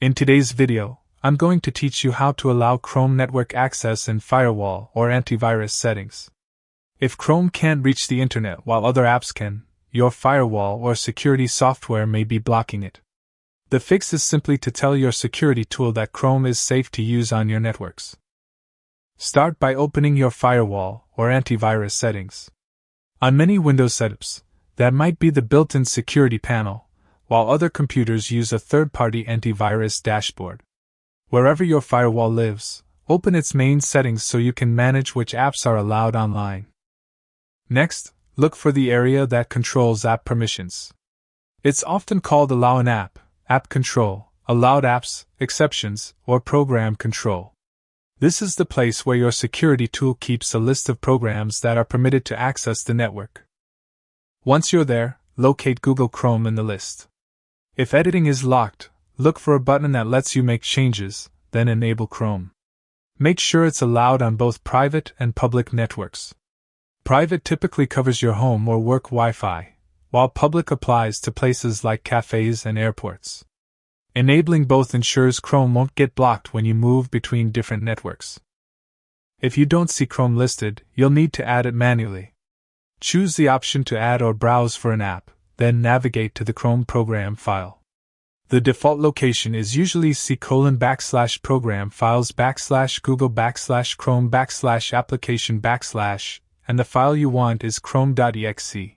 In today's video, I'm going to teach you how to allow Chrome network access in Firewall or Antivirus settings. If Chrome can't reach the internet while other apps can, your firewall or security software may be blocking it. The fix is simply to tell your security tool that Chrome is safe to use on your networks. Start by opening your Firewall or Antivirus settings. On many Windows setups, that might be the built-in security panel, while other computers use a third-party antivirus dashboard. Wherever your firewall lives, open its main settings so you can manage which apps are allowed online. Next, look for the area that controls app permissions. It's often called Allow an App, App Control, Allowed Apps, Exceptions, or Program Control. This is the place where your security tool keeps a list of programs that are permitted to access the network. Once you're there, locate Google Chrome in the list. If editing is locked, look for a button that lets you make changes, then enable Chrome. Make sure it's allowed on both private and public networks. Private typically covers your home or work Wi-Fi, while public applies to places like cafes and airports. Enabling both ensures Chrome won't get blocked when you move between different networks. If you don't see Chrome listed, you'll need to add it manually. Choose the option to add or browse for an app, then navigate to the Chrome program file. The default location is usually c:\program files /google/chrome /application / and the file you want is chrome.exe.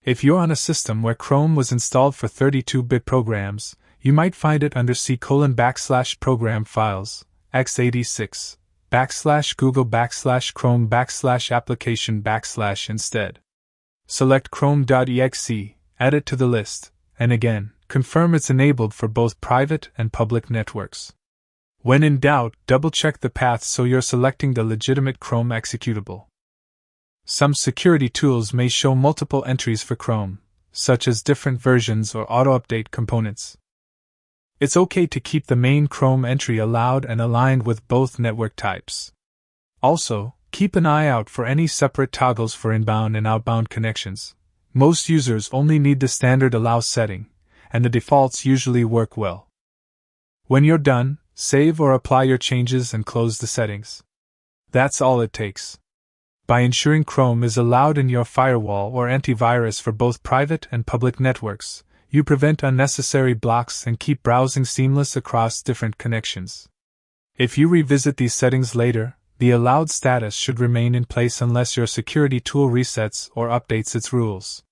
If you're on a system where Chrome was installed for 32-bit programs, you might find it under c:\program files x86 /google /chrome /application / instead. Select chrome.exe, add it to the list, and again, confirm it's enabled for both private and public networks. When in doubt, double-check the path so you're selecting the legitimate Chrome executable. Some security tools may show multiple entries for Chrome, such as different versions or auto-update components. It's okay to keep the main Chrome entry allowed and aligned with both network types. Also, keep an eye out for any separate toggles for inbound and outbound connections. Most users only need the standard allow setting, and the defaults usually work well. When you're done, save or apply your changes and close the settings. That's all it takes. By ensuring Chrome is allowed in your firewall or antivirus for both private and public networks, you prevent unnecessary blocks and keep browsing seamless across different connections. If you revisit these settings later, the allowed status should remain in place unless your security tool resets or updates its rules.